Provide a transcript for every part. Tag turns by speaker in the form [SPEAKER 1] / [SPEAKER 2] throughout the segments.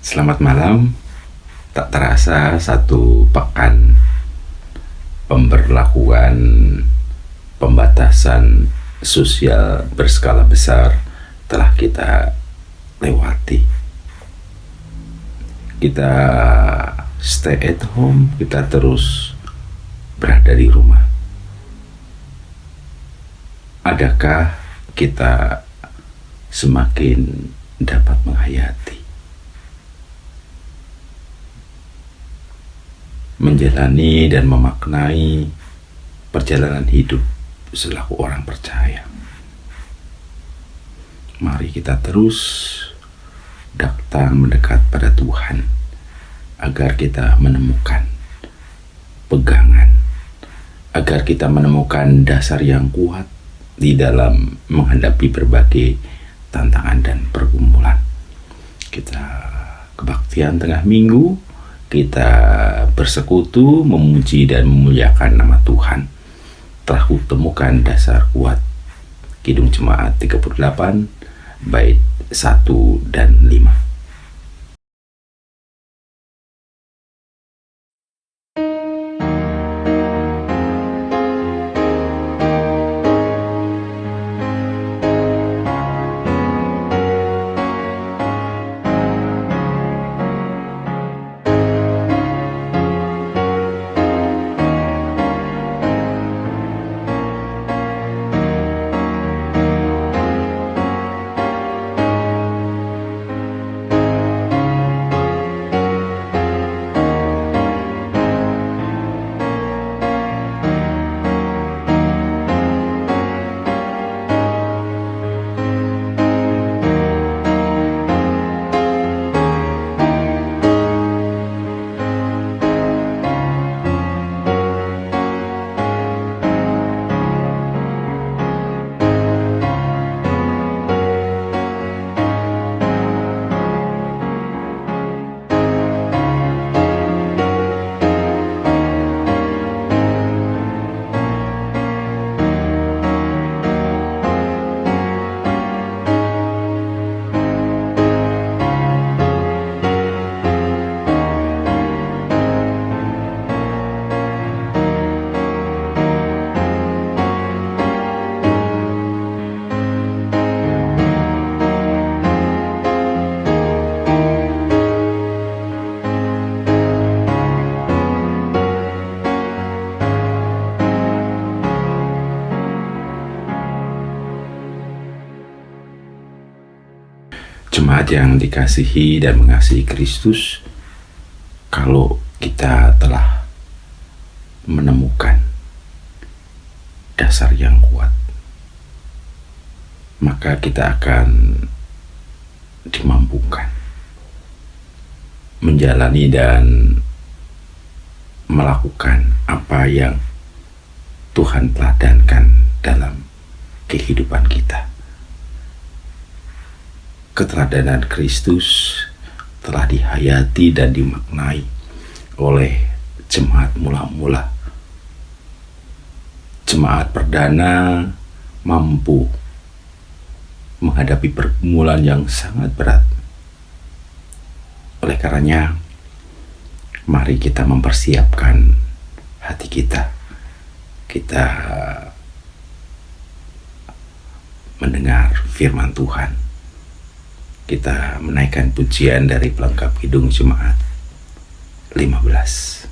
[SPEAKER 1] Selamat malam. Tak terasa satu pekan pemberlakuan pembatasan sosial berskala besar telah kita lewati. Kita stay at home, kita terus berada di rumah. Adakah kita semakin dapat menghayati, menjalani dan memaknai perjalanan hidup selaku orang percaya? Mari kita terus datang mendekat pada Tuhan agar kita menemukan pegangan, agar kita menemukan dasar yang kuat di dalam menghadapi berbagai tantangan dan pergumulan. Kita kebaktian tengah minggu, kita bersekutu, memuji dan memuliakan nama Tuhan. Telah kutemukan dasar kuat. Kidung Jemaat 38 bait 1 dan 5. Jemaat yang dikasihi dan mengasihi Kristus, kalau kita telah menemukan dasar yang kuat, maka kita akan dimampukan menjalani dan melakukan apa yang Tuhan teladankan dalam kehidupan kita. Keteladanan Kristus telah dihayati dan dimaknai oleh jemaat mula-mula. Jemaat perdana mampu menghadapi pergumulan yang sangat berat. Oleh karenanya, mari kita mempersiapkan hati kita. Kita mendengar firman Tuhan. Kita menaikkan pujian dari pelengkap Kidung Jemaat 15.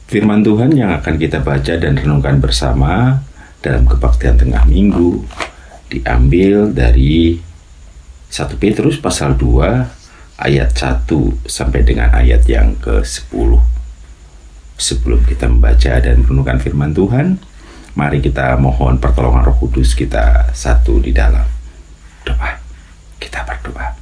[SPEAKER 1] Firman Tuhan yang akan kita baca dan renungkan bersama dalam kebaktian tengah minggu diambil dari 1 Petrus pasal 2 ayat 1 sampai dengan ayat yang ke-10. Sebelum kita membaca dan merenungkan firman Tuhan, mari kita mohon pertolongan Roh Kudus kita satu di dalam doa. Kita berdoa.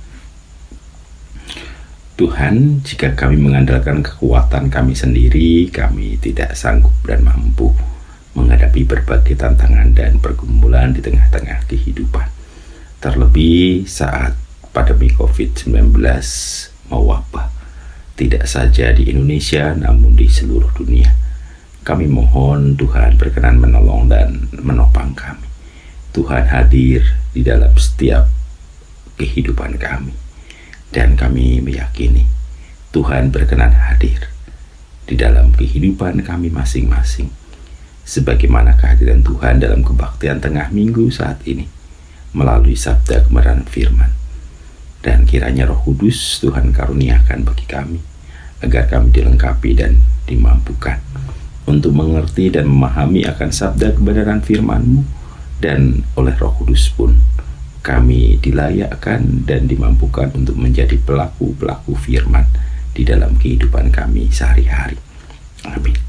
[SPEAKER 1] Tuhan, jika kami mengandalkan kekuatan kami sendiri, kami tidak sanggup dan mampu menghadapi berbagai tantangan dan pergumulan di tengah-tengah kehidupan. Terlebih saat pandemi COVID-19 mewabah, tidak saja di Indonesia namun di seluruh dunia. Kami mohon Tuhan berkenan menolong dan menopang kami. Tuhan hadir di dalam setiap kehidupan kami. Dan kami meyakini Tuhan berkenan hadir di dalam kehidupan kami masing-masing. Sebagaimana kehadiran Tuhan dalam kebaktian tengah minggu saat ini melalui sabda kebenaran firman. Dan kiranya Roh Kudus Tuhan karuniakan bagi kami agar kami dilengkapi dan dimampukan untuk mengerti dan memahami akan sabda kebenaran firman-Mu, dan oleh Roh Kudus pun kami dilayakkan dan dimampukan untuk menjadi pelaku-pelaku firman di dalam kehidupan kami sehari-hari. Amin.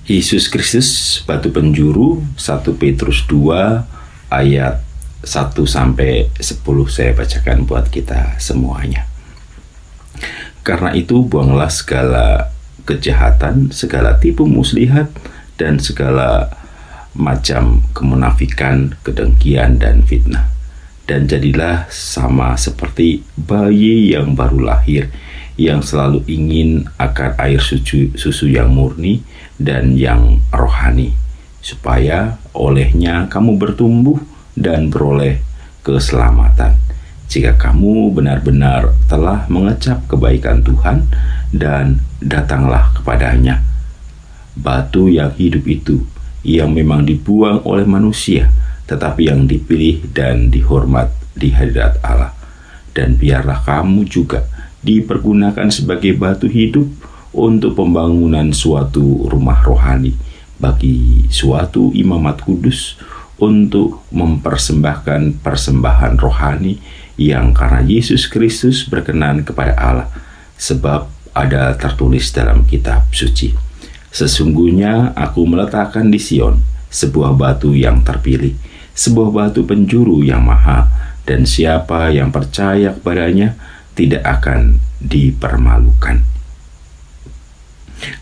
[SPEAKER 1] Yesus Kristus batu penjuru, 1 Petrus 2 ayat 1 sampai 10 saya bacakan buat kita semuanya. Karena itu buanglah segala kejahatan, segala tipu muslihat, dan segala macam kemunafikan, kedengkian, dan fitnah. Dan jadilah sama seperti bayi yang baru lahir, yang selalu ingin akan air susu yang murni dan yang rohani, supaya olehnya kamu bertumbuh dan beroleh keselamatan, jika kamu benar-benar telah mengecap kebaikan Tuhan dan datanglah kepadanya. Batu yang hidup itu, yang memang dibuang oleh manusia, tetapi yang dipilih dan dihormat di hadirat Allah. Dan biarlah kamu juga dipergunakan sebagai batu hidup untuk pembangunan suatu rumah rohani bagi suatu imamat kudus, untuk mempersembahkan persembahan rohani yang karena Yesus Kristus berkenan kepada Allah. Sebab ada tertulis dalam kitab suci, sesungguhnya aku meletakkan di Sion sebuah batu yang terpilih, sebuah batu penjuru yang mahal, dan siapa yang percaya kepadanya tidak akan dipermalukan.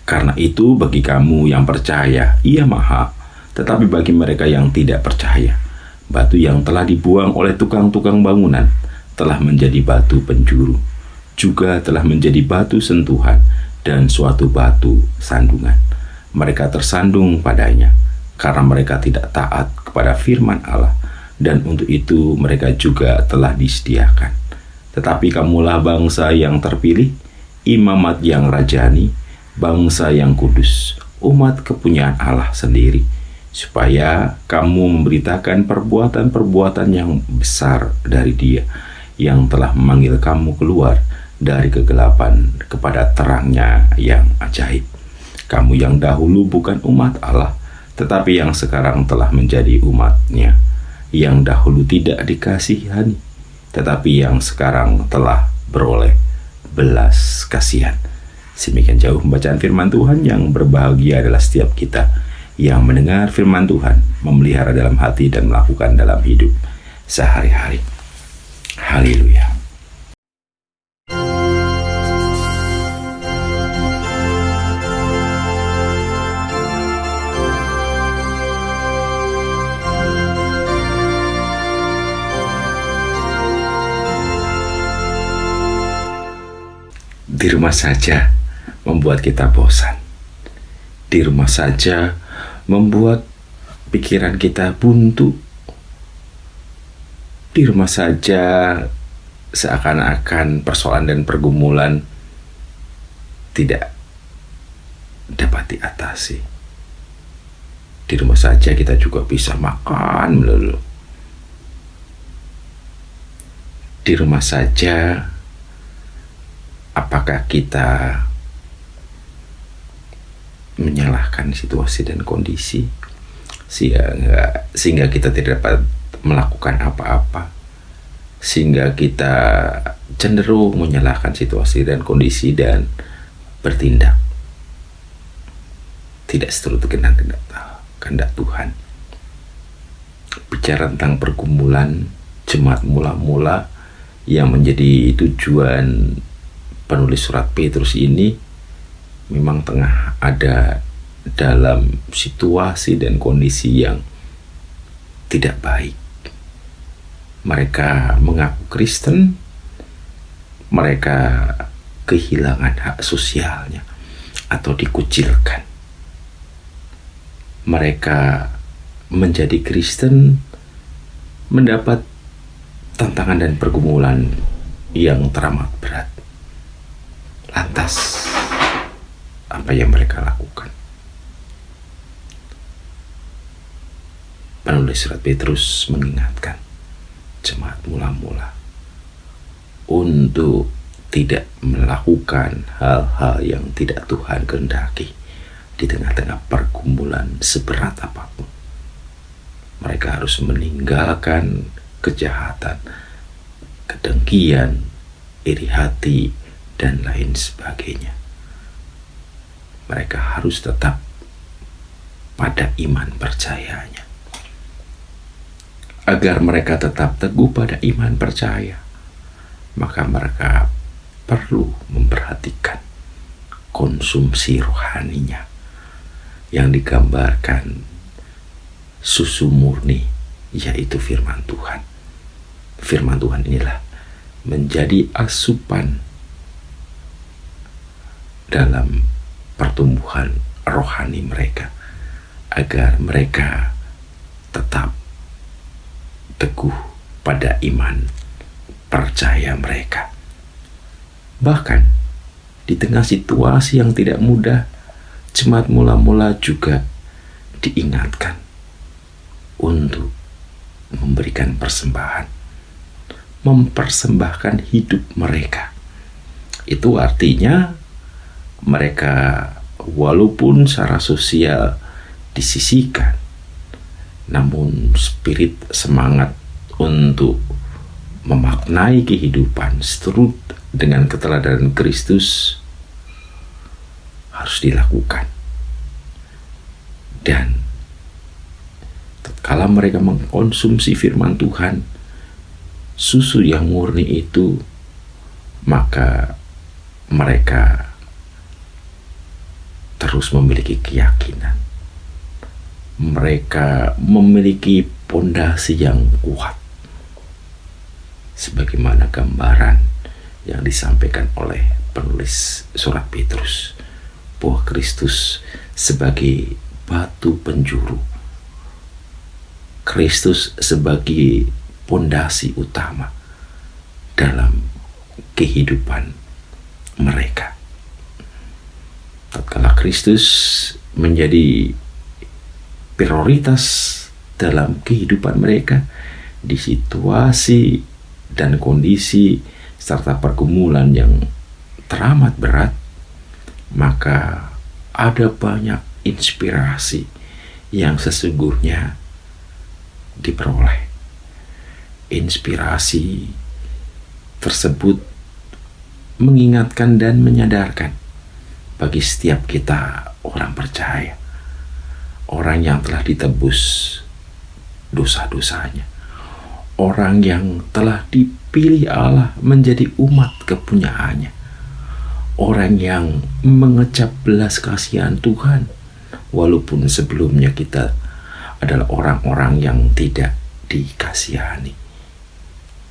[SPEAKER 1] Karena itu bagi kamu yang percaya, ia mahal, tetapi bagi mereka yang tidak percaya, batu yang telah dibuang oleh tukang-tukang bangunan telah menjadi batu penjuru, juga telah menjadi batu sentuhan dan suatu batu sandungan. Mereka tersandung padanya karena mereka tidak taat kepada firman Allah, dan untuk itu mereka juga telah disediakan. Tetapi kamulah bangsa yang terpilih, imamat yang rajani, bangsa yang kudus, umat kepunyaan Allah sendiri, supaya kamu memberitakan perbuatan-perbuatan yang besar dari Dia yang telah memanggil kamu keluar dari kegelapan kepada terangnya yang ajaib. Kamu yang dahulu bukan umat Allah, tetapi yang sekarang telah menjadi umat-Nya, yang dahulu tidak dikasihani, tetapi yang sekarang telah beroleh belas kasihan. Semikian jauh pembacaan firman Tuhan. Yang berbahagia adalah setiap kita yang mendengar firman Tuhan, memelihara dalam hati dan melakukan dalam hidup sehari-hari. Haleluya. Di rumah saja membuat kita bosan. Di rumah saja membuat pikiran kita buntu. Di rumah saja seakan-akan persoalan dan pergumulan tidak dapat diatasi. Di rumah saja kita juga bisa makan melulu. Di rumah saja, apakah kita menyalahkan situasi dan kondisi sehingga kita tidak dapat melakukan apa-apa, sehingga kita cenderung menyalahkan situasi dan kondisi dan bertindak tidak seturut dengan kehendak Tuhan. Bicara tentang pergumulan jemaat mula-mula yang menjadi tujuan penulis surat Petrus ini, memang tengah ada dalam situasi dan kondisi yang tidak baik. Mereka mengaku Kristen, mereka kehilangan hak sosialnya atau dikucilkan. Mereka menjadi Kristen mendapat tantangan dan pergumulan yang teramat berat. Lantas, apa yang mereka lakukan? Penulis surat Petrus mengingatkan jemaat mula-mula untuk tidak melakukan hal-hal yang tidak Tuhan kehendaki di tengah-tengah pergumulan seberat apapun. Mereka harus meninggalkan kejahatan, kedengkian, iri hati, dan lain sebagainya. Mereka harus tetap pada iman percayanya. Agar mereka tetap teguh pada iman percaya, maka mereka perlu memperhatikan konsumsi rohaninya yang digambarkan susu murni, yaitu firman Tuhan. Firman Tuhan inilah menjadi asupan dalam pertumbuhan rohani mereka, agar mereka tetap teguh pada iman percaya mereka. Bahkan di tengah situasi yang tidak mudah, jemaat mula-mula juga diingatkan untuk memberikan persembahan, mempersembahkan hidup mereka. Itu artinya mereka walaupun secara sosial disisihkan, namun spirit semangat untuk memaknai kehidupan seturut dengan keteladanan Kristus harus dilakukan. Dan tatkala mereka mengkonsumsi firman Tuhan, susu yang murni itu, maka mereka terus memiliki keyakinan. Mereka memiliki pondasi yang kuat, sebagaimana gambaran yang disampaikan oleh penulis surat Petrus, bahwa Kristus sebagai batu penjuru, Kristus sebagai pondasi utama dalam kehidupan mereka. Tatkala Kristus menjadi prioritas dalam kehidupan mereka di situasi dan kondisi serta pergumulan yang teramat berat, maka ada banyak inspirasi yang sesungguhnya diperoleh. Inspirasi tersebut mengingatkan dan menyadarkan bagi setiap kita orang percaya, orang yang telah ditebus dosa-dosanya, orang yang telah dipilih Allah menjadi umat kepunyaannya, orang yang mengecap belas kasihan Tuhan, walaupun sebelumnya kita adalah orang-orang yang tidak dikasihani.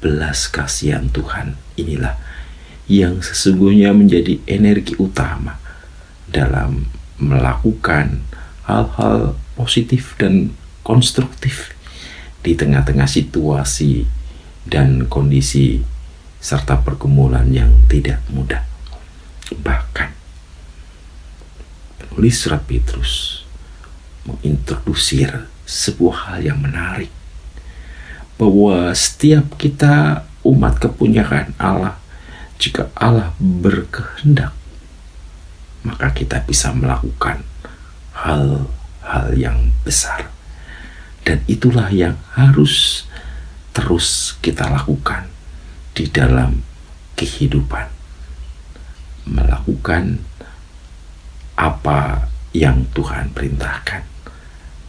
[SPEAKER 1] Belas kasihan Tuhan inilah yang sesungguhnya menjadi energi utama dalam melakukan hal-hal positif dan konstruktif di tengah-tengah situasi dan kondisi serta pergumulan yang tidak mudah. Bahkan penulis surat Petrus mengintrodusir sebuah hal yang menarik, bahwa setiap kita umat kepunyaan Allah, jika Allah berkehendak, maka kita bisa melakukan hal-hal yang besar. Dan itulah yang harus terus kita lakukan di dalam kehidupan. Melakukan apa yang Tuhan perintahkan.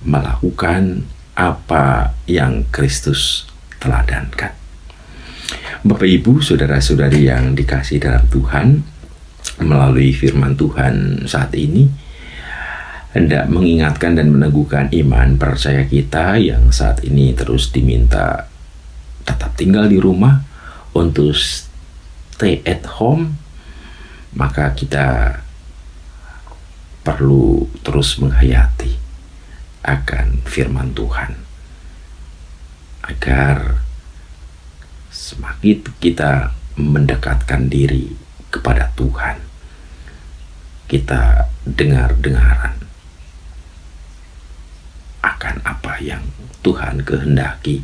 [SPEAKER 1] Melakukan apa yang Kristus teladankan. Bapak Ibu, saudara-saudari yang dikasihi dalam Tuhan, melalui firman Tuhan saat ini hendak mengingatkan dan meneguhkan iman percaya kita yang saat ini terus diminta tetap tinggal di rumah untuk stay at home. Maka kita perlu terus menghayati akan firman Tuhan, agar semakin kita mendekatkan diri kepada Tuhan, kita dengar-dengaran akan apa yang Tuhan kehendaki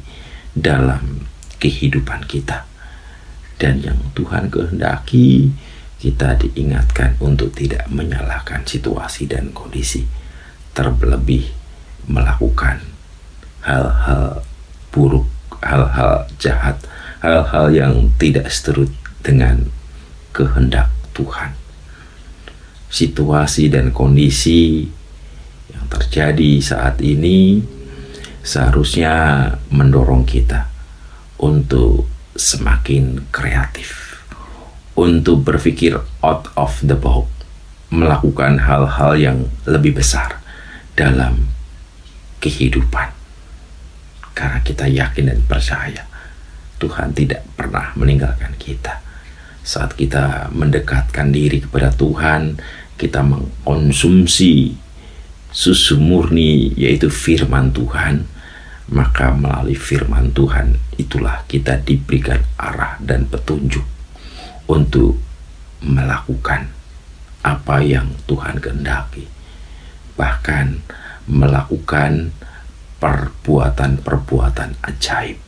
[SPEAKER 1] dalam kehidupan kita. Dan yang Tuhan kehendaki, kita diingatkan untuk tidak menyalahkan situasi dan kondisi, terlebih melakukan hal-hal buruk, hal-hal jahat, hal-hal yang tidak seturut dengan kehendak Tuhan. Situasi dan kondisi yang terjadi saat ini seharusnya mendorong kita untuk semakin kreatif, untuk berpikir out of the box, melakukan hal-hal yang lebih besar dalam kehidupan. Karena kita yakin dan percaya Tuhan tidak pernah meninggalkan kita. Saat kita mendekatkan diri kepada Tuhan, kita mengkonsumsi susu murni, yaitu firman Tuhan, maka melalui firman Tuhan itulah kita diberikan arah dan petunjuk untuk melakukan apa yang Tuhan kehendaki, bahkan melakukan perbuatan-perbuatan ajaib.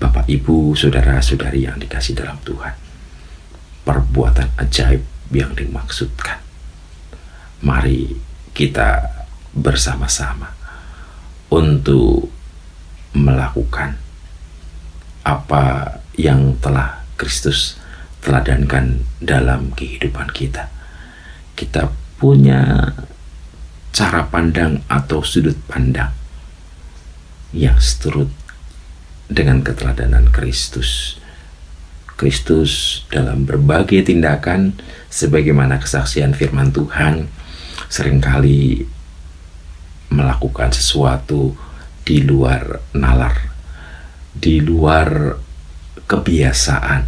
[SPEAKER 1] Bapak, Ibu, saudara-saudari yang dikasihi dalam Tuhan, perbuatan ajaib yang dimaksudkan, mari kita bersama-sama untuk melakukan apa yang telah Kristus teladankan dalam kehidupan kita. Kita punya cara pandang atau sudut pandang yang seturut dengan keteladanan Kristus. Kristus dalam berbagai tindakan, sebagaimana kesaksian firman Tuhan, seringkali melakukan sesuatu di luar nalar, di luar kebiasaan,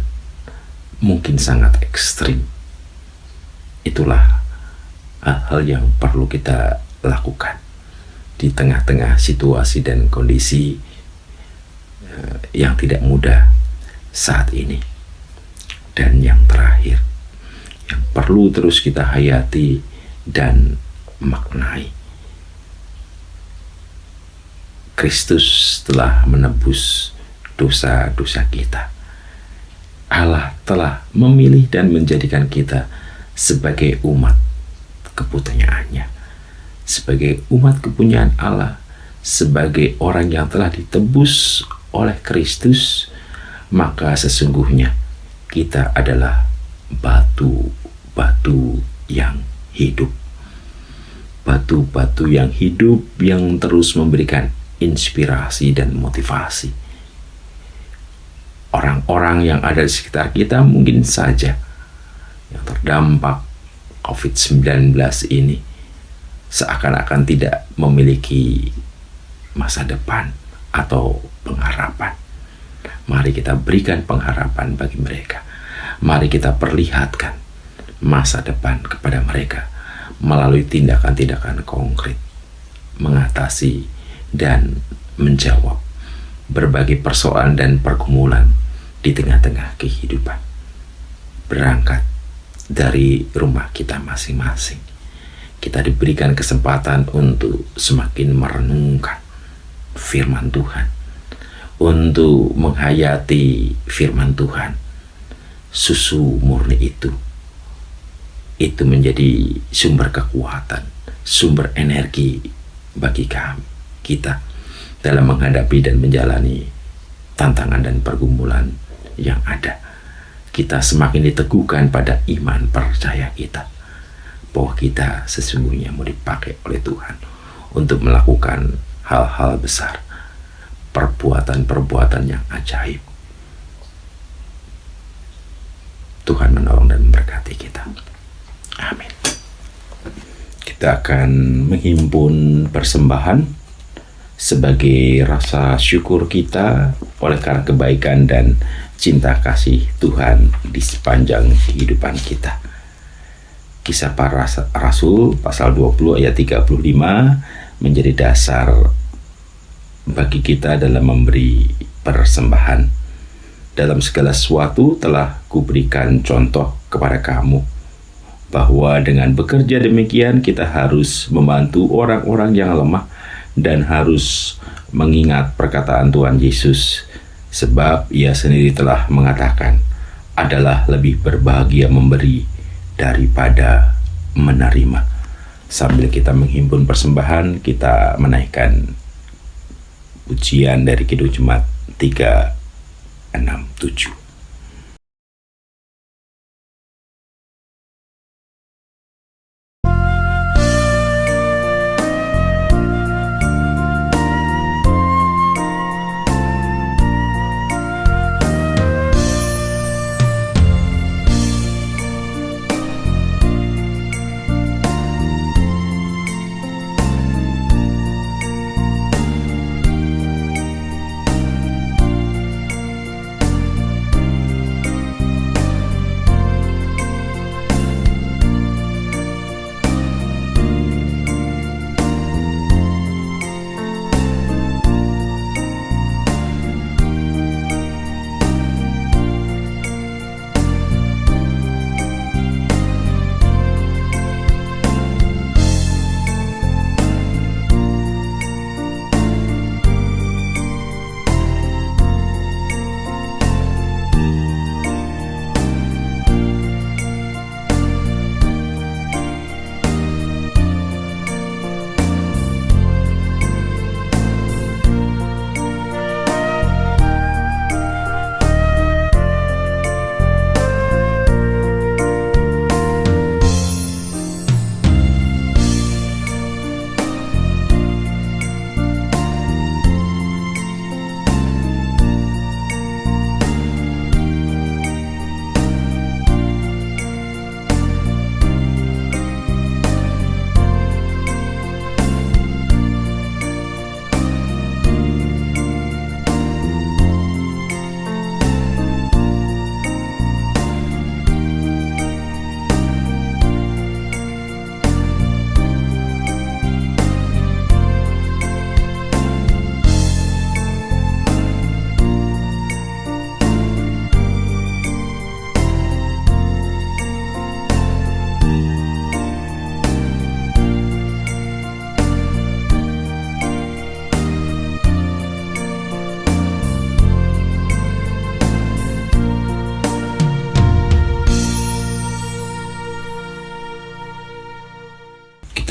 [SPEAKER 1] mungkin sangat ekstrim. Itulah hal yang perlu kita lakukan di tengah-tengah situasi dan kondisi yang tidak mudah saat ini. Dan yang terakhir, yang perlu terus kita hayati dan maknai, Kristus telah menebus dosa-dosa kita. Allah telah memilih dan menjadikan kita sebagai umat kepunyaannya, sebagai umat kepunyaan Allah, sebagai orang yang telah ditebus oleh Kristus. Maka sesungguhnya kita adalah batu-batu yang hidup, batu-batu yang hidup, yang terus memberikan inspirasi dan motivasi. Orang-orang yang ada di sekitar kita mungkin saja yang terdampak COVID-19 ini seakan-akan tidak memiliki masa depan atau pengharapan. Mari kita berikan pengharapan bagi mereka. Mari kita perlihatkan masa depan kepada mereka melalui tindakan-tindakan konkret, mengatasi dan menjawab berbagai persoalan dan pergumulan di tengah-tengah kehidupan. Berangkat dari rumah kita masing-masing, kita diberikan kesempatan untuk semakin merenungkan firman Tuhan, untuk menghayati firman Tuhan, susu murni itu itu menjadi sumber kekuatan, sumber energi bagi kita dalam menghadapi dan menjalani tantangan dan pergumulan yang ada. Kita semakin diteguhkan pada iman percaya kita bahwa kita sesungguhnya mau dipakai oleh Tuhan untuk melakukan hal-hal besar, perbuatan-perbuatan yang ajaib. Tuhan menolong dan memberkati kita. Amin. Kita akan menghimpun persembahan sebagai rasa syukur kita oleh karena kebaikan dan cinta kasih Tuhan di sepanjang kehidupan kita. Kisah Para Rasul pasal 20 ayat 35 menjadi dasar bagi kita dalam memberi persembahan. Dalam segala sesuatu telah kuberikan contoh kepada kamu, bahwa dengan bekerja demikian kita harus membantu orang-orang yang lemah dan harus mengingat perkataan Tuhan Yesus, sebab Ia sendiri telah mengatakan, adalah lebih berbahagia memberi daripada menerima. Sambil kita menghimpun persembahan, kita menaikkan pujian dari Kidung Jemaat 367.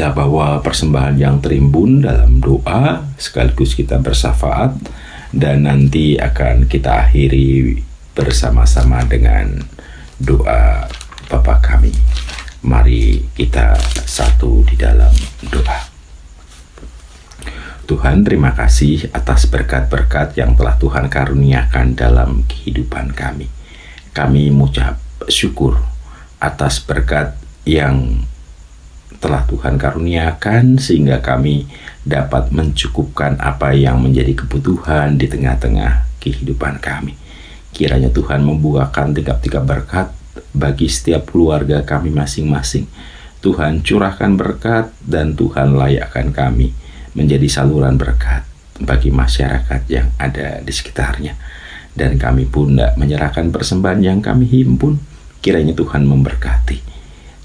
[SPEAKER 1] Kita bawa persembahan yang terimbun dalam doa, sekaligus kita bersyafaat, dan nanti akan kita akhiri bersama-sama dengan doa Bapa kami. Mari kita satu di dalam doa. Tuhan, terima kasih atas berkat-berkat yang telah Tuhan karuniakan dalam kehidupan kami. Kami mengucap syukur atas berkat yang telah Tuhan karuniakan sehingga kami dapat mencukupkan apa yang menjadi kebutuhan di tengah-tengah kehidupan kami. Kiranya Tuhan membukakan tingkap-tingkap berkat bagi setiap keluarga kami masing-masing. Tuhan curahkan berkat dan Tuhan layakkan kami menjadi saluran berkat bagi masyarakat yang ada di sekitarnya. Dan kami pun tidak menyerahkan persembahan yang kami himpun, kiranya Tuhan memberkati.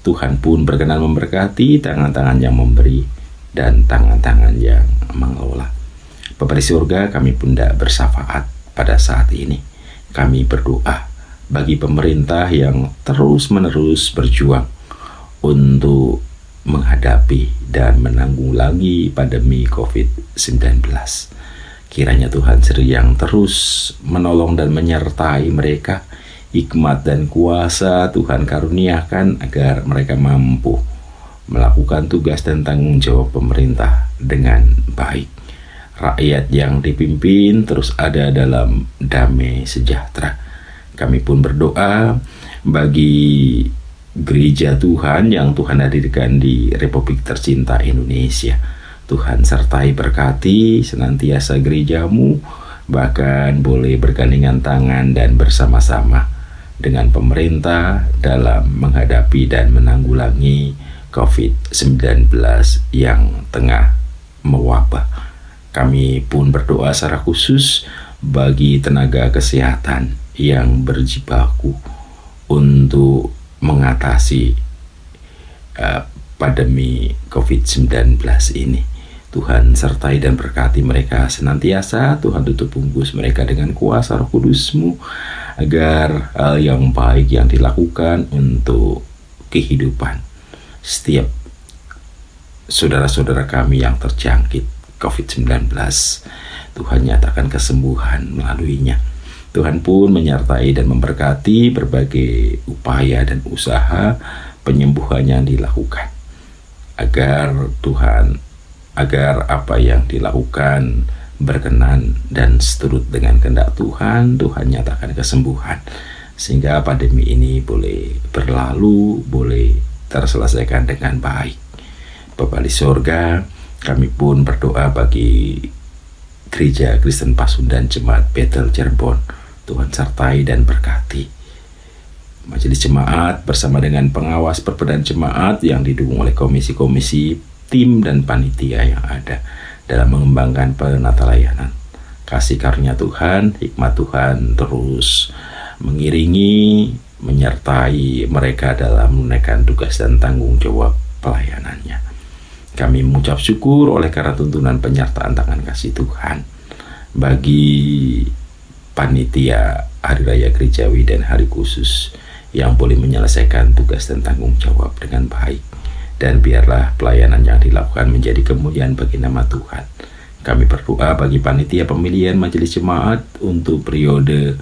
[SPEAKER 1] Tuhan pun berkenan memberkati tangan-tangan yang memberi dan tangan-tangan yang mengelola. Bapa di surga, kami pun tidak bersyafaat pada saat ini. Kami berdoa bagi pemerintah yang terus-menerus berjuang untuk menghadapi dan menanggulangi pandemi COVID-19. Kiranya Tuhan yang terus menolong dan menyertai mereka. Hikmat dan kuasa Tuhan karuniakan agar mereka mampu melakukan tugas dan tanggung jawab pemerintah dengan baik. Rakyat yang dipimpin terus ada dalam damai sejahtera. Kami pun berdoa bagi gereja Tuhan yang Tuhan hadirkan di Republik tercinta Indonesia. Tuhan sertai berkati senantiasa gerejamu, bahkan boleh bergandengan tangan dan bersama-sama dengan pemerintah dalam menghadapi dan menanggulangi COVID-19 yang tengah mewabah. Kami pun berdoa secara khusus bagi tenaga kesehatan yang berjibaku untuk mengatasi pandemi COVID-19 ini. Tuhan sertai dan berkati mereka senantiasa. Tuhan tutup bungkus mereka dengan kuasa Roh Kudus-Mu, agar hal yang baik yang dilakukan untuk kehidupan setiap saudara-saudara kami yang terjangkit COVID-19, Tuhan nyatakan kesembuhan melaluinya. Tuhan pun menyertai dan memberkati berbagai upaya dan usaha penyembuhan yang dilakukan, agar apa yang dilakukan berkenan dan seturut dengan kehendak Tuhan. Tuhan nyatakan kesembuhan sehingga pandemi ini boleh berlalu, boleh terselesaikan dengan baik. Bapa di sorga, kami pun berdoa bagi Gereja Kristen Pasundan Jemaat Bethel Cirebon. Tuhan sertai dan berkati majelis jemaat bersama dengan pengawas perbedaan jemaat yang didukung oleh komisi-komisi, tim dan panitia yang ada dalam mengembangkan penata layanan. Kasih karunia Tuhan, hikmat Tuhan terus mengiringi, menyertai mereka dalam menunaikan tugas dan tanggung jawab pelayanannya. Kami mengucap syukur oleh karena tuntunan penyertaan tangan kasih Tuhan bagi panitia Hari Raya Gerejawi dan Hari Khusus yang boleh menyelesaikan tugas dan tanggung jawab dengan baik. Dan biarlah pelayanan yang dilakukan menjadi kemuliaan bagi nama Tuhan. Kami berdoa bagi panitia pemilihan majelis jemaat untuk periode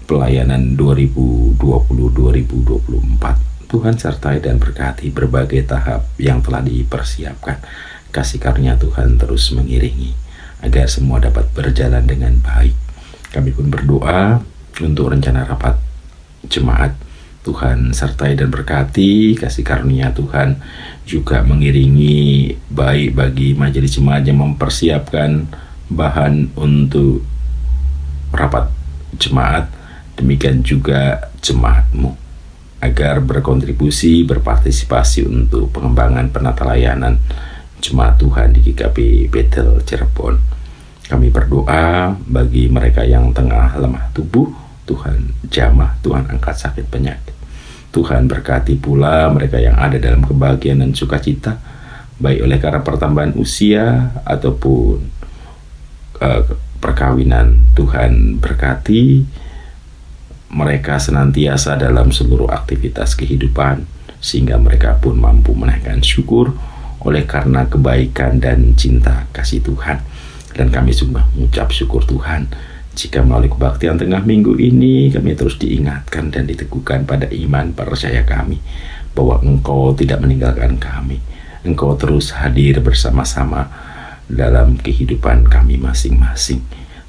[SPEAKER 1] pelayanan 2020-2024. Tuhan sertai dan berkati berbagai tahap yang telah dipersiapkan. Kasih karunia Tuhan terus mengiringi agar semua dapat berjalan dengan baik. Kami pun berdoa untuk rencana rapat jemaat. Tuhan sertai dan berkati, kasih karunia Tuhan juga mengiringi baik bagi majelis jemaat yang mempersiapkan bahan untuk rapat jemaat, demikian juga jemaatmu, agar berkontribusi, berpartisipasi untuk pengembangan penata layanan jemaat Tuhan di GKP Bethel Cirebon. Kami berdoa bagi mereka yang tengah lemah tubuh, Tuhan jamah, Tuhan angkat sakit penyakit. Tuhan berkati pula mereka yang ada dalam kebahagiaan dan sukacita, baik oleh karena pertambahan usia ataupun perkawinan. Tuhan berkati mereka senantiasa dalam seluruh aktivitas kehidupan, sehingga mereka pun mampu menaikkan syukur oleh karena kebaikan dan cinta kasih Tuhan. Dan kami sungguh mengucap syukur Tuhan jika melalui kebaktian tengah minggu ini kami terus diingatkan dan diteguhkan pada iman percaya kami bahwa Engkau tidak meninggalkan kami. Engkau terus hadir bersama-sama dalam kehidupan kami masing-masing.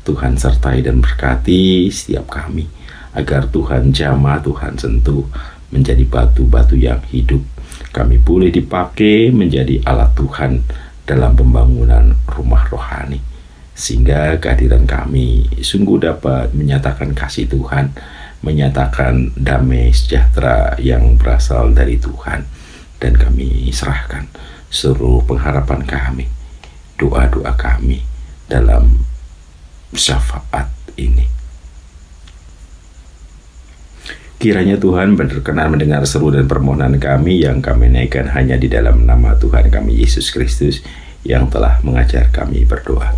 [SPEAKER 1] Tuhan sertai dan berkati setiap kami, agar Tuhan jamah, Tuhan sentuh menjadi batu-batu yang hidup. Kami boleh dipakai menjadi alat Tuhan dalam pembangunan rumah rohani, sehingga kehadiran kami sungguh dapat menyatakan kasih Tuhan, menyatakan damai sejahtera yang berasal dari Tuhan. Dan kami serahkan seluruh pengharapan kami, doa-doa kami dalam syafaat ini. Kiranya Tuhan berkenan mendengar seru dan permohonan kami yang kami naikkan hanya di dalam nama Tuhan kami Yesus Kristus yang telah mengajar kami berdoa.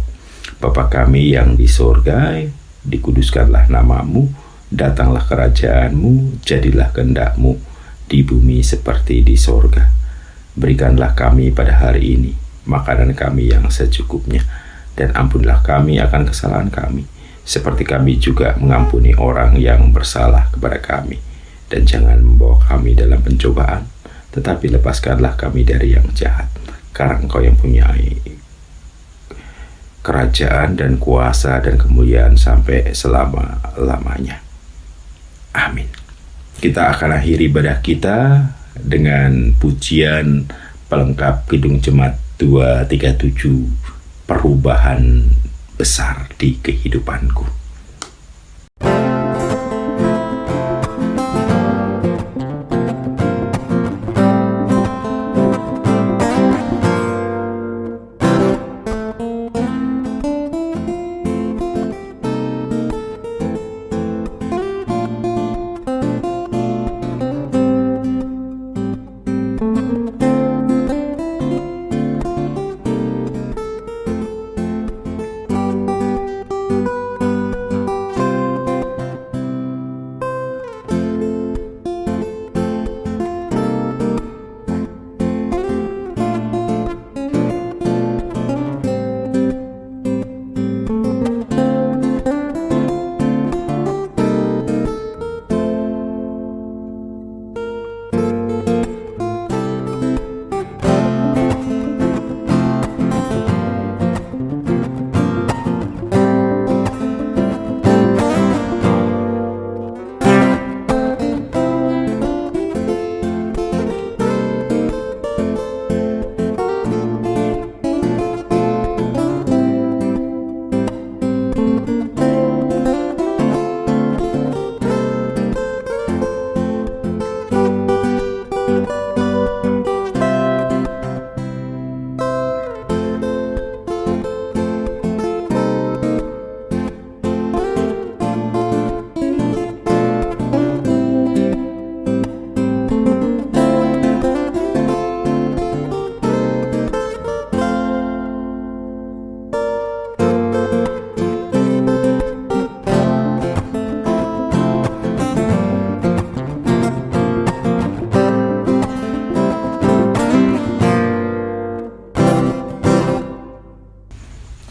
[SPEAKER 1] Bapa kami yang di sorga, dikuduskanlah namamu, datanglah kerajaanmu, jadilah kehendak-Mu di bumi seperti di sorga. Berikanlah kami pada hari ini makanan kami yang secukupnya, dan ampunilah kami akan kesalahan kami, seperti kami juga mengampuni orang yang bersalah kepada kami. Dan jangan membawa kami dalam pencobaan, tetapi lepaskanlah kami dari yang jahat. Karena Engkau yang punya kerajaan dan kuasa dan kemuliaan sampai selama-lamanya. Amin. Kita akan akhiri ibadah kita dengan pujian pelengkap Kidung Jemaat 237, Perubahan Besar di Kehidupanku.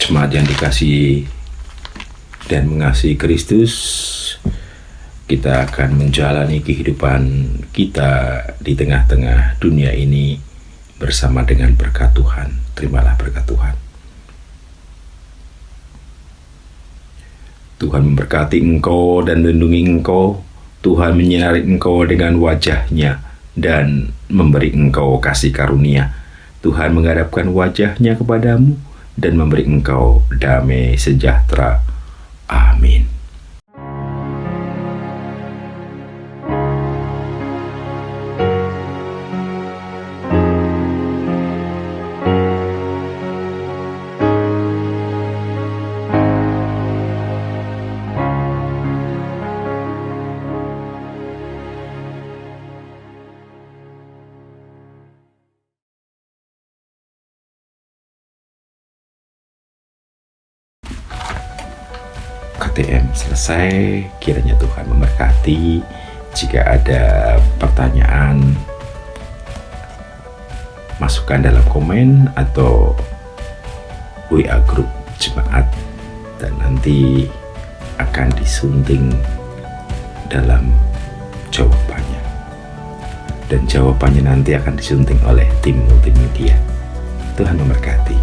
[SPEAKER 1] Jemaat yang dikasihi dan mengasihi Kristus, kita akan menjalani kehidupan kita di tengah-tengah dunia ini bersama dengan berkat Tuhan. Terimalah berkat Tuhan. Tuhan memberkati engkau dan melindungi engkau. Tuhan menyinari engkau dengan wajah-Nya dan memberi engkau kasih karunia. Tuhan menghadapkan wajah-Nya kepadamu dan memberi engkau damai sejahtera. Amin. KTM selesai. Kiranya Tuhan memberkati. Jika ada pertanyaan, masukkan dalam komen atau WA grup jemaat, dan nanti akan disunting dalam jawabannya. Dan jawabannya nanti akan disunting oleh tim multimedia. Tuhan memberkati.